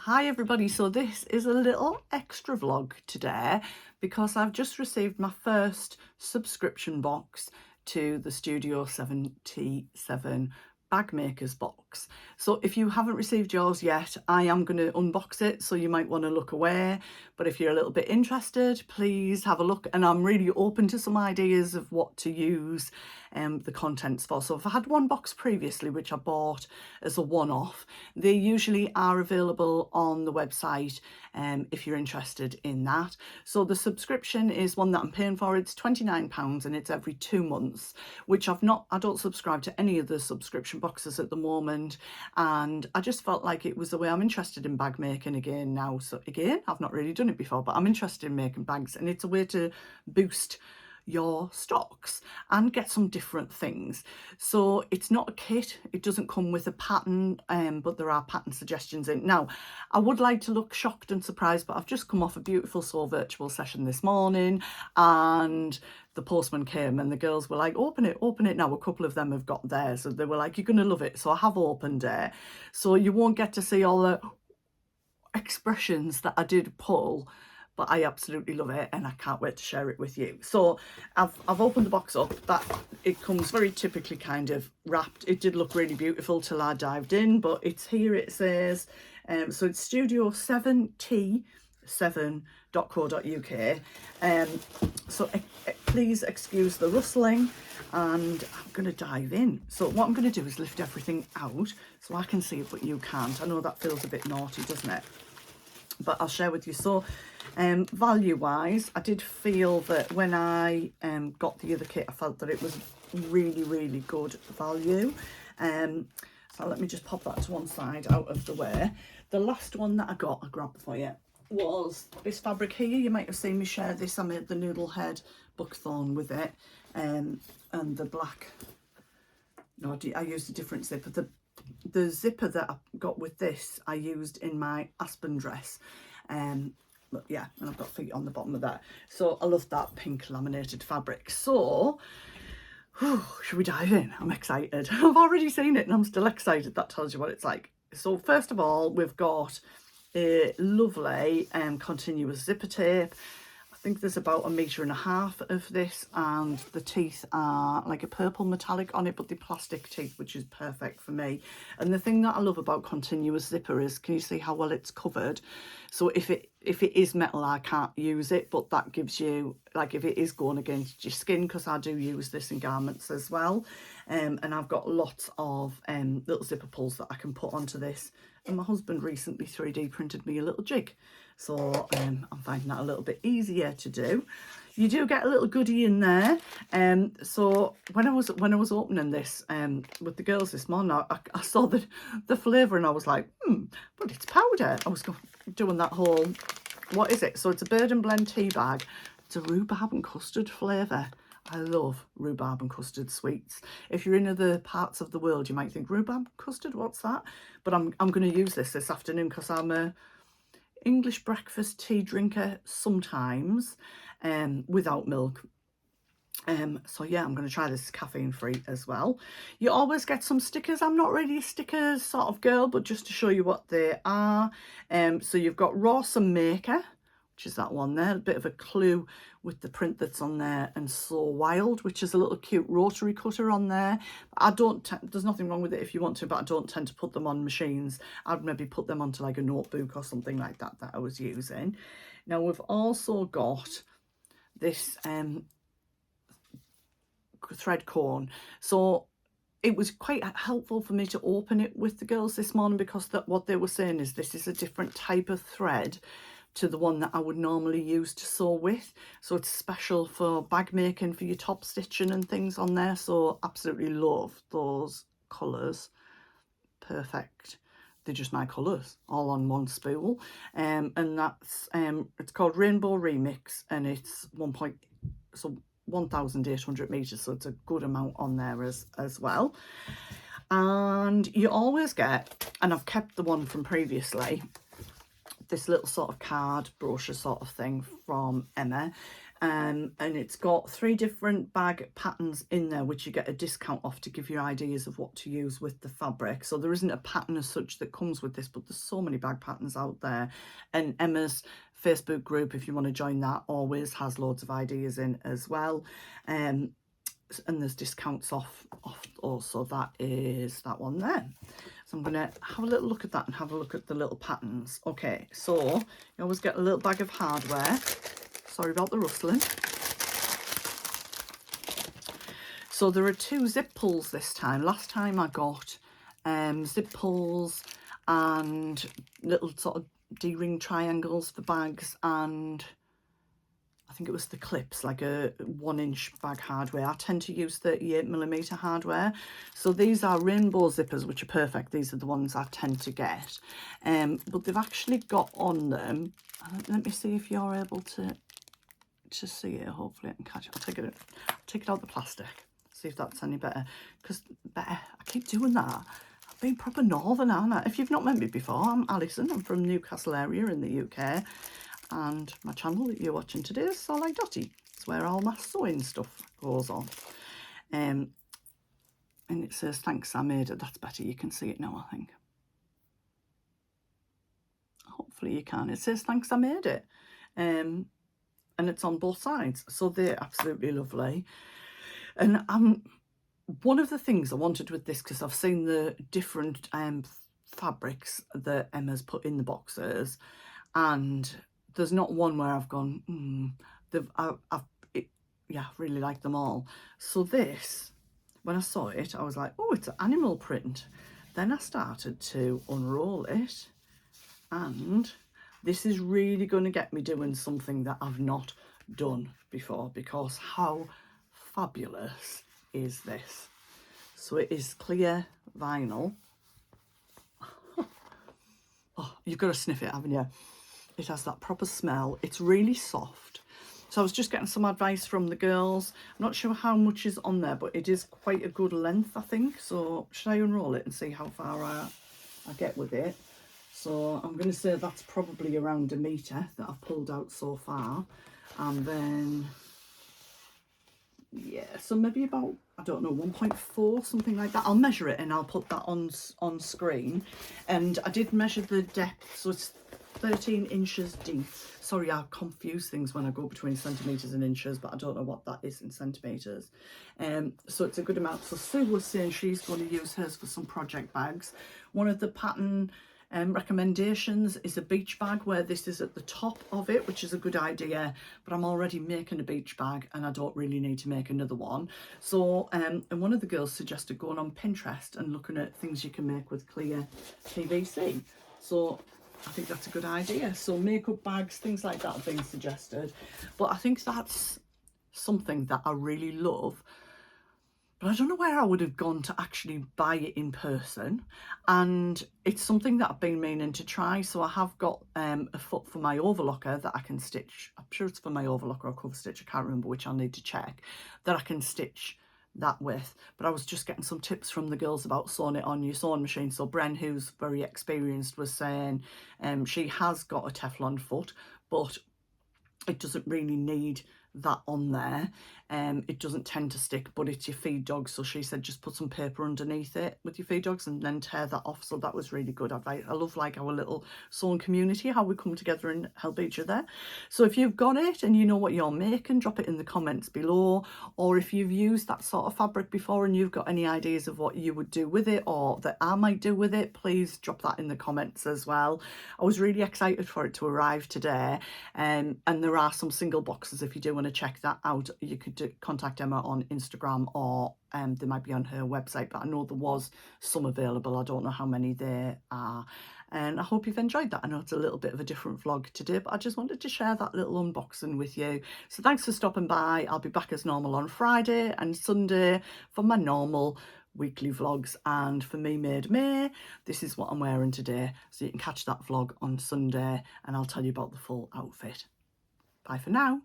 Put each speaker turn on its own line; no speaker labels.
Hi everybody, so this is a little extra vlog today because I've just received my first subscription box to the Studio 77 bag makers box. So if you haven't received yours yet, I am going to unbox it, so you might want to look away, but if you're a little bit interested, please have a look, and I'm really open to some ideas of what to use the contents for. So if I had one box previously which I bought as a one-off, they usually are available on the website if you're interested in that. So the subscription is one that I'm paying for. It's £29 and it's every 2 months, which I don't subscribe to any of the subscription boxes at the moment, and I just felt like it was the way. I'm interested in bag making again now. So again, I've not really done it before, but I'm interested in making bags, and it's a way to boost your stocks and get some different things. So it's not a kit, it doesn't come with a pattern, but there are pattern suggestions in. Now, I would like to look shocked and surprised, but I've just come off a beautiful sew virtual session this morning, and the postman came and the girls were like, open it. Now a couple of them have got theirs, so they were like, you're gonna love it. So I have opened it, so you won't get to see all the expressions that I did pull, but I absolutely love it and I can't wait to share it with you. So I've opened the box up. That it comes very typically kind of wrapped. It did look really beautiful till I dived in, but it's here. It says so it's Studio 7T7.co.uk. So please excuse the rustling, and I'm going to dive in. So what I'm going to do is lift everything out so I can see it, but you can't. I know that feels a bit naughty, doesn't it? But I'll share with you. So value wise, I did feel that when I got the other kit, I felt that it was really good value. So let me just pop that to one side out of the way. The last one that I grabbed for you was this fabric here. You might have seen me share this. I made the noodle head buckthorn with it, and the black, no, I used a different zipper. The zipper that I got with this I used in my Aspen dress, but yeah, and I've got feet on the bottom of that. So I love that pink laminated fabric. So should we dive in? I'm excited. I've already seen it and I'm still excited. That tells you what it's like. So first of all, we've got a lovely continuous zipper tape. I think there's about 1.5 meters of this, and the teeth are like a purple metallic on it, but the plastic teeth, which is perfect for me. And the thing that I love about continuous zipper is, can you see how well it's covered? So if it is metal, I can't use it, but that gives you, like, if it is going against your skin, because I do use this in garments as well, and I've got lots of little zipper pulls that I can put onto this. And my husband recently 3D printed me a little jig, so I'm finding that a little bit easier to do. You do get a little goodie in there. So when I was opening this with the girls this morning, I saw the flavour and I was like, but it's powder. I was doing that whole, what is it? So it's a bird and blend tea bag. It's a rhubarb and custard flavour. I love rhubarb and custard sweets. If you're in other parts of the world, you might think, rhubarb custard, what's that? But I'm going to use this afternoon because I'm a English breakfast tea drinker sometimes, without milk. So yeah, I'm going to try this caffeine free as well. You always get some stickers. I'm not really a stickers sort of girl, but just to show you what they are. So you've got Rawsome Maker, which is that one there, a bit of a clue with the print that's on there, and So Wild, which is a little cute rotary cutter on there. There's nothing wrong with it if you want to, but I don't tend to put them on machines. I'd maybe put them onto like a notebook or something like that I was using. Now we've also got this thread cone. So it was quite helpful for me to open it with the girls this morning, because what they were saying is this is a different type of thread to the one that I would normally use to sew with. So it's special for bag making, for your top stitching and things on there. So absolutely love those colours. Perfect. They're just my colours, all on one spool. And that's, it's called Rainbow Remix, and it's 1,800 meters, so it's a good amount on there as well. And you always get, and I've kept the one from previously, this little sort of card brochure sort of thing from Emma, and it's got 3 different bag patterns in there, which you get a discount off to give you ideas of what to use with the fabric. So there isn't a pattern as such that comes with this, but there's so many bag patterns out there. And Emma's Facebook group, if you want to join that, always has loads of ideas in as well. And there's discounts off also. That is that one there. So I'm going to have a little look at that and have a look at the little patterns. Okay, so you always get a little bag of hardware. Sorry about the rustling. So there are 2 zip pulls this time. Last time I got zip pulls and little sort of D-ring triangles for bags, and I think it was the clips, like a 1-inch bag hardware. I tend to use 38mm hardware. So these are rainbow zippers, which are perfect. These are the ones I tend to get. But they've actually got on them, let me see if you're able to see it. Hopefully I can catch it. I'll take it out the plastic, see if that's any better. Because I keep doing that. I've been proper northern, aren't I? If you've not met me before, I'm Alison. I'm from Newcastle area in the UK. And my channel that you're watching today is So Like Dotty. It's where all my sewing stuff goes on. And it says, thanks, I made it. That's better. You can see it now, I think. Hopefully you can. It says, thanks, I made it. And it's on both sides. So they're absolutely lovely. And one of the things I wanted with this, because I've seen the different fabrics that Emma's put in the boxes, and there's not one where I've gone, yeah, I really like them all. So this, when I saw it, I was like, oh, it's an animal print. Then I started to unroll it, and this is really going to get me doing something that I've not done before, because how fabulous is this? So it is clear vinyl. Oh, you've got to sniff it, haven't you? It has that proper smell. It's really soft. So I was just getting some advice from the girls. I'm not sure how much is on there, but it is quite a good length, I think. So should I unroll it and see how far I get with it? So I'm going to say that's probably around 1 metre that I've pulled out so far. And then, yeah, so maybe about, I don't know, 1.4, something like that. I'll measure it and I'll put that on screen. And I did measure the depth, so it's 13 inches deep. Sorry, I confuse things when I go between centimetres and inches, but I don't know what that is in centimetres. So it's a good amount. So Sue was saying she's going to use hers for some project bags. One of the pattern recommendations is a beach bag, where this is at the top of it, which is a good idea, but I'm already making a beach bag and I don't really need to make another one. So and one of the girls suggested going on Pinterest and looking at things you can make with clear PVC. So I think that's a good idea. So makeup bags, things like that have been suggested, but I think that's something that I really love. But I don't know where I would have gone to actually buy it in person, and it's something that I've been meaning to try. So I have got a foot for my overlocker that I can stitch. I'm sure it's for my overlocker or cover stitch, I can't remember which, I'll need to check, that I can stitch that with. But I was just getting some tips from the girls about sewing it on your sewing machine. So Bren, who's very experienced, was saying she has got a Teflon foot, but it doesn't really need that on there. It doesn't tend to stick, but it's your feed dog, so she said just put some paper underneath it with your feed dogs and then tear that off. So that was really good advice. I love like our little sewing community, how we come together and help each other. So if you've got it and you know what you're making, drop it in the comments below. Or if you've used that sort of fabric before and you've got any ideas of what you would do with it or that I might do with it, please drop that in the comments as well. I was really excited for it to arrive today, and there are some single boxes. If you do want to check that out, you could contact Emma on Instagram, or they might be on her website, but I know there was some available. I don't know how many there are. And I hope you've enjoyed that. I know it's a little bit of a different vlog today, but I just wanted to share that little unboxing with you. So thanks for stopping by. I'll be back as normal on Friday and Sunday for my normal weekly vlogs. And for me made May, this is what I'm wearing today. So you can catch that vlog on Sunday and I'll tell you about the full outfit. Bye for now.